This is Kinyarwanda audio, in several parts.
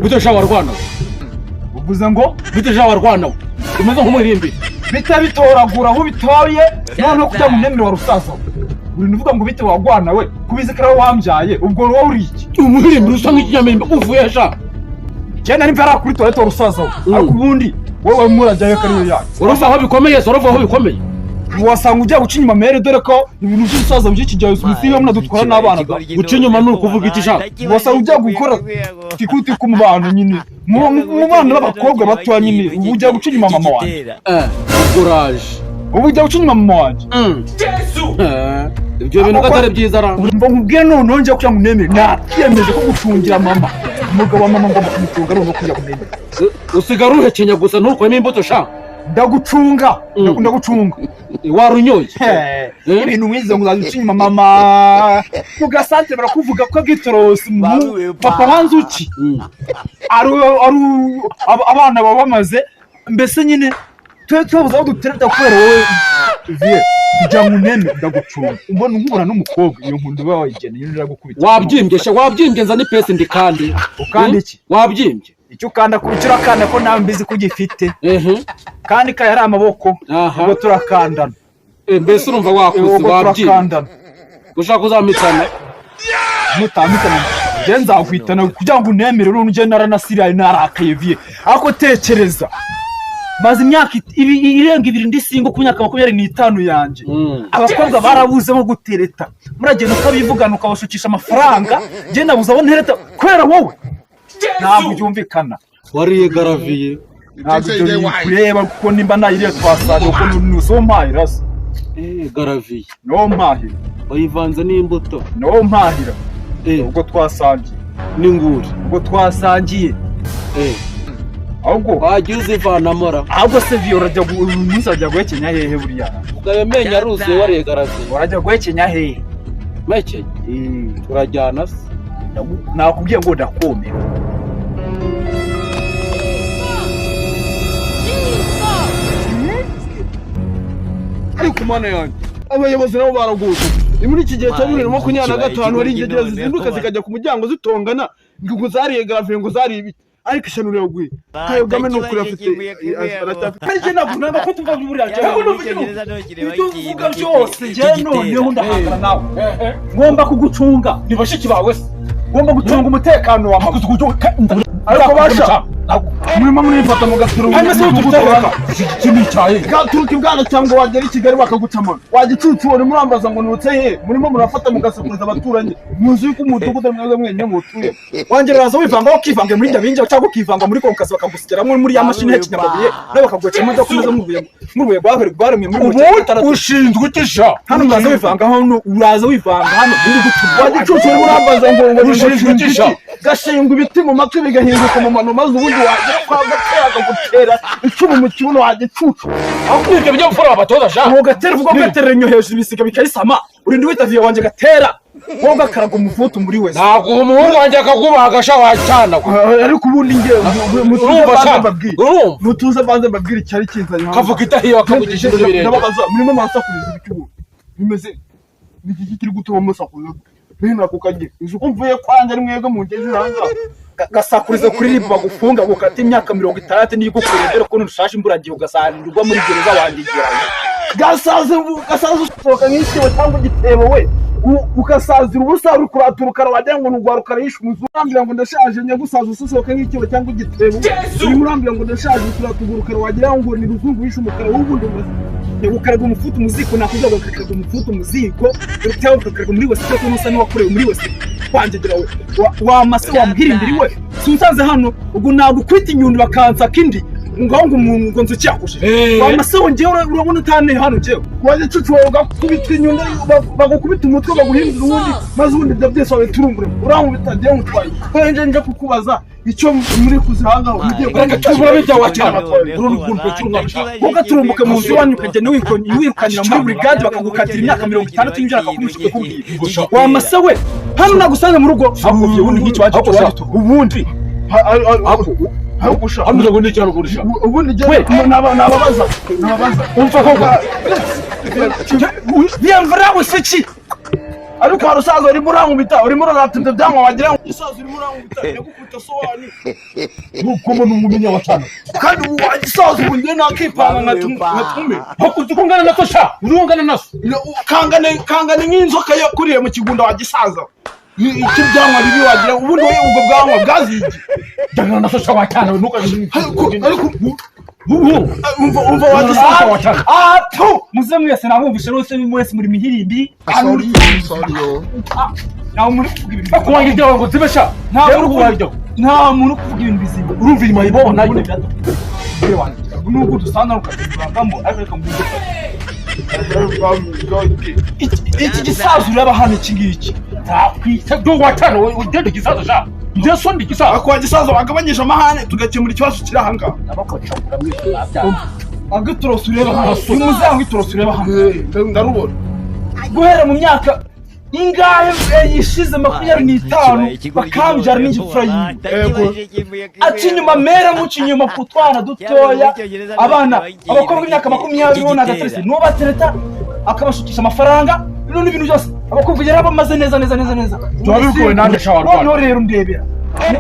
Bite sha warwana. Uvuze ngo bite sha warwana. Umeze nk'umuririmbi. Bita bitoragura aho bitoye none kujya mu nemere wa rusaza. Uri nuvuga ngo bite wagwana we kubizikira wambyaye ubwo wowe uri iki? Umuririmbi rusa nk'ikinyamembe uvuye sha. Cyane ni mpera kuri toilet rusaza. Ariko ubundi wowe murajyayo kariyo yacu. Uruva aho bikomeye, uruva aho bikomeye. Wasanga ujya guca inyuma mere dore ko ibintu by'usaza by'iki gihe Smith yo mnadutwara n'abana. Guca inyuma ni ukuvuga iki sha? Wasanga ujya gukora tikuti ku mubano nyine. Mu bana b'abakobwa bato nyine ubu ujya guca inyuma mama wanjye. Courage. Ubu ujya guca inyuma mama wanjye. Yesu. Ibyo bintu gatare byiza ra. Mba nkubwiye none njye kugira ngo nemere nakiyemeje ko gucungira mama. Umugabo wa mama ngomba kumucunga no kujya kunemera. Usigara uhekenya gusa ntukweme imbuto sha. Ndagucunga. Ndagucunga. Warunyoye. Ibintu mwize ngo uzaduca inyuma mama. Mugasante barakuvuga ko gitorose papa wanzuki. Abana baba bamaze mbese nyine tubaza aho dutereta kubera wowe vie kujya mu neme ndagucunga. Umbona nkubona n'umukobwa iyo nkundo baba wayigeneye ndagukubita. Wabyimbye sha wabyimbye nza ni pesi ndikandi. Ukandi iki? Wabyimbye. Icyo ukanda kubicira kana ko nawe mbizi kugifite. Kandi ka yari amaboko ngo turakandana. Mbese urumva wakuze wabyimbye. Ushaka kuzamitana. Mutamitana. Je nzakwitana kugira ngo unemere urunje naranasiriye narakaye vie. Ako tekereza. Maze imyaka irenga 2 ndi singo ku myaka 25 yanje. Abakobwa barabuze nko gutereta. Muragenda ukabivugana ukabashukisha amafaranga. Je nabuze abo ntereta kwera wowe. Ntabwo byumvikana. Wariye garaviye. Ntabwo byo kureba kuko nimba nayire twasanye uko nuso mpahirasa. Garaviye. No mpahira. Wayivanze n'imbuto. No mpahira. Ubwo twasangiye. N'inguri. Ubwo twasangiye. Ahubwo wagize ivanamora. Ahubwo se vi urajya umusajya guhekenya hehe buriya. Ukayemenya aruze wariye garaviye. Urajya guhekenya hehe. Meke. Turajyana se. Nakubwiye ngo ndakomera. Ariko mana yanjye abayobozi nabo baraguze. Ni muri iki gihe cya 2025 ari ingegera zizinduka zikajya ku muryango zitongana ngo zariye garaviye ngo zari ibi. Ariko ishano rero gwe kayogame no kuri afite ariko nabunanga ko tuva buriya cyane uvuga byose je noneho ndahangana nawe ngomba kugucunga nibashiki bawe se ngomba gucunga umutekano wa mama ariko basha murimo murifata mu gaturu n'umutuka kimi cyaye gaturuka ibwana cyangwa wagera i Kigali bakagucamana wagicucuwe murambaza ngo nutse he murimo murafata mu gasakuriza abaturanyi muzi yuko umudugudu mweze mwenye mutuye wanje baraza wivanga ukivanga muri ndabinje cyangwa ukivanga muri konkasi bakagusigera muri ya mashini ya kinyamabuye nawe bakaguca mu ndakomeza mubuye baremye muri ushinzwe utisha hano uraza wivanga hano uraza wivanga hano ndi gutuba wagicucuwe murambaza ngo ushinzwe utisha gashinga ibiti mu matwi bigahinduka mu mano maze ubundi wagira kwa gatera gutera icumu mu kibuno wagicucu aho kwibyo byo gufora abatoza sha ngo gatera vuga gatera nyo hejuru ibisiga bikayisama urindi witaviye wanje gatera ngo gakaraga umufutu muri wese ntabwo umuhungu wanje akakubaga sha wacana ariko ubundi nge mutuze banze mbabwira icyari kinzanye kavuga itahiye wakavugisha ibirenge ndababaza murimo masakuriza ibicubu bimeze biki kiri gutuma musakuriza bino akukaje uko mvuye kwanje ari mwego mu ngezi ranga gasakuriza kuri ribu bagufunga gukata imyaka 60 niyo kukurendera ko nushaje imburagiye ugasanirwa muri gereza wandigera gasaze usohoka nk'iki cyangwa gitebo we ukasazira ubusa uri kuraturuka wagira ngo nugwaruka yishe umuzurambira ngo ndashaje nyagusaza usohoka nk'iki cyangwa gitebo uri murambira ngo ndashaje kuratuguruka wagira ngo ni ruzungu yishe umukara w'ubundi ukaraga umufutu umuziko nakujya gukaraga umufutu umuziko utaho ukaraga muri wese cyo nusa n'uwakorewe muri wese kwanjegera we wa mase wambwirimbiri we sunsanze hano ubwo nagukwita inyundo bakansa kindi ngo umuntu ngo nzucyakuje wa mase wongewe urabona utane hano jewe waje cucuwe ugakubita inyundo bagukubita umutwe baguhindura ubundi maze ubundi byose wawe turumbure uramu bitagiye mutwaye kwenje nje kukubaza icyo muri kuzihanga ugiye kwanga cyubura bijya wacana urunkuntu cy'umwaka ugaturumbuka mu nzu wanyu ukagenda wirukanira muri brigade bakagukatira imyaka 60 y'injara akakumushuka kubwira wa mase we hano nagusanze mu rugo akuvye ubundi nk'icyo waje ubundi Hakusha amuje ngo n'icyo rugurisha ubundi je nababaza umfa ko byamvara usiki ariko harusaza urimo urankubita urimo uratinda byangwa wagira ngo isaza urimo urankubita yakukubita so wani nuko numumenya watana kandi ubu wagisaza ubu ngiye nakipanga ngatume hakuzi kungana na tosha urungana naso kangane nk'inzoka yakuriye mu kigunda wagisaza iki byangwa bibi wagira ubundi wowe ubwo bwanwa bwazigi dangana na tosha watana nuko ariko umva wagisaza watana muze mwese namwumvishe rwose mwese muri mihirimbi sorry yo nawe muri kuvuga ibintu bakuwangira ibyawe ngo zibesha nta muntu kuvuga ibintu bizima urumva inyuma yibo nayo nubwo dusana ukatugamo ariko mbuze iki gisazo uraba hano iki ngiki takwita byo watana ugende gisazo sha nje so ndi gisazo akwa gisazo agabanyije amahane tugakemura ikibazo kirahanga abakocakura mwese agaturose ureba hano umuzango iturose ureba hano ndarubona guhera mu myaka ingahe yishize 25 bakambyara n'igipfura yiwe ati nyuma mera muci nyuma kutwana dutoya abana abakobwa imyaka 20 n'agatese no batereta akabashukisha amafaranga none ibintu byose abakobwa yari bamaze neza twabikuwe nande shawara no rero ndebera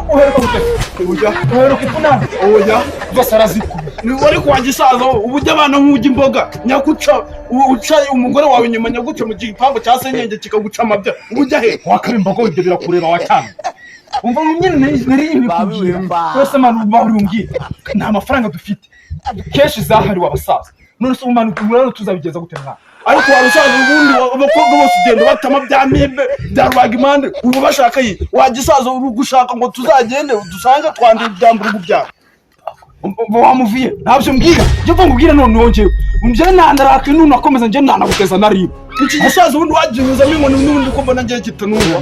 uhera kufuna oya basaraziku ni wari kwagisaza ubujya abana nk'ujya imboga nyaguca uca umugore wawe inyuma nyaguca mu gipango cya senyenge kikaguca amabya ubujya he wakabimba ko ibyo birakureba watana umva nyine nari ibikubwira twese manu bahurungiye nta mafaranga dufite keshi zahari wabasaza none se umanu tumurano tuzabigeza gute mwana ariko warusaza ubundi abakobwa bose ugenda batama bya mibe bya rwagimande ubu bashaka yi wagisaza urugushaka ngo tuzagende dusange kwandira ibyamburugu byawe wamuviye ntabyo mbwira byo ngubwira none wongewe umje nandaraka none akomeza nje nanaguteza nari iki gisaza ubundi waginyuzamo inkoni n'ubundi ko mbona ngiye kitanumva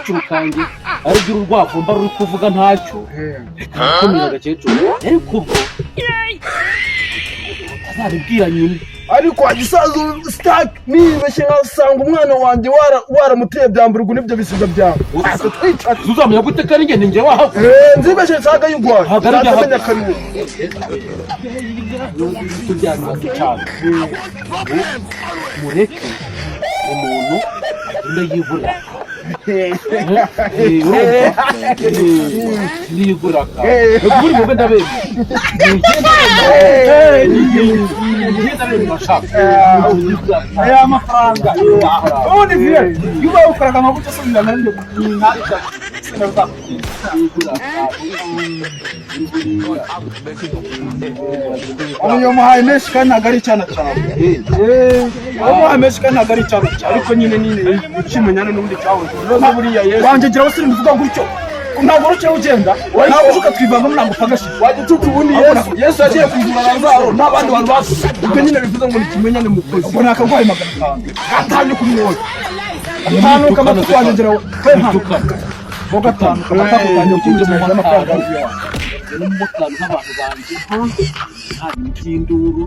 cyukange ari byo urwavu mba ruri kuvuga ntacyo komera gakecuru ariko ubwo azabibwira nyine ariko wagisaza stack nibeshye nkasanga umwana wanjye waramuteye byamburugu nibyo bisiga byawe uzamenya gute kari ngende nje waho nzibeshye nsaga yugwaye hagaranya kanu tujyana cyane mureke umuntu ndayibura niyigura ka buri mube ndabeze aya mafaranga ubundi viye yuba ukaraga amabuto asubira nande ntabika sinaza uyu muhaye meshi kandi nagari cyane uyu meshi kandi nagari cyane ariko nyine ukimenyana n'undi cyawe no buriya Yesu wanje gira wasiri mvuga gutyo ntabwo ruke ugenda ntabwo uvuga twivanga ntabwo pagashi wagicucu ubundi Yesu yagiye kugura Lazaro n'abandi bantu basi ubwo nyine bivuze ngo nikimenyane mukozi ubwo nakagwaye 500 atanye kumwoza atanu kama twangegera bo gatanu kama twangegera kinje mu mwana mafaranga n'umutano n'abantu banje n'induru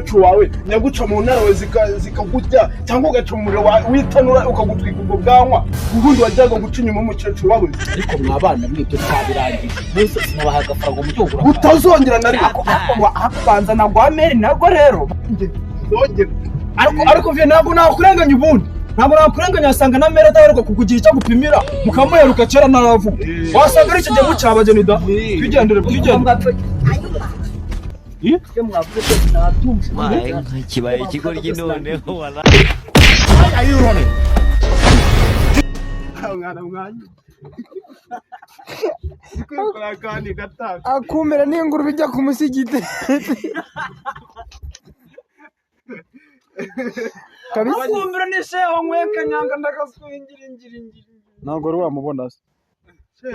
cyo wawe nyaguca mu ntara zikagujya cyangwa ugaca umuriro witanura ukagutwika ubwo bwanwa ubundi wajyaga guca inyuma umukecuru wawe ariko mwabana mwibyo twabirangije bose sinabaha agafaranga mu cyogura utazongera nari akubanza nagwa meri nago rero ariko vye ntabwo nakurenganya ubundi ntabwo nakurenganya asanga na meri adaheruka kukugira icyo gupimira mukamuheruka kera naravuga wasanga ari ikigihe cyabageni da twigendere kibaye ikigo ry'inoneho wala akumera n'inguru bijya ku musigiti kabisa akumera n'isheho mweka nyanga ndakaswingira ingiri ntabwo ari wamubona se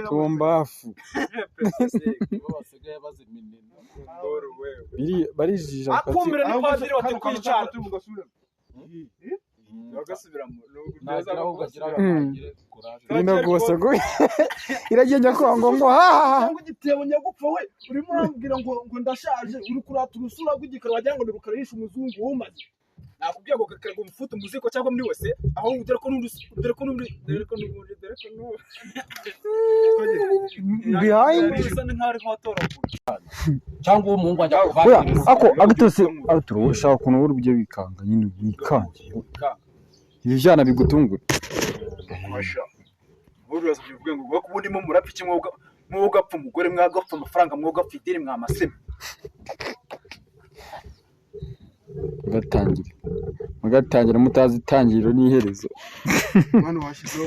tumbafu basigaye baziminina barijija akumira ni padiri watukwicara Nino gose go iragenda ko ngo ha igitebo nyagupfa we urimo urambwira ngo ndashaje uri kuratura usura gw'igikara wagira ngo ndukarisha umuzungu wumaze nakubwiye ngo kakarega umufute umuziko cyangwa muri wese aho dore ko n'undi behind bisa nk'aho hotora cyangwa uwo muhungu ajya oya kuvaniriza ako agitose aturo ushaka kuntu uri bujye wikanga nyine wikanga ibijana bigutungura masha buri wese bivuga ngo bwo kubundimo murapfa iki mwoga apfa umugore mwagapfa amafaranga mwoga apfa idini mwamasema mugatangira mutazi itangiriro n'iherezo mwana washizeho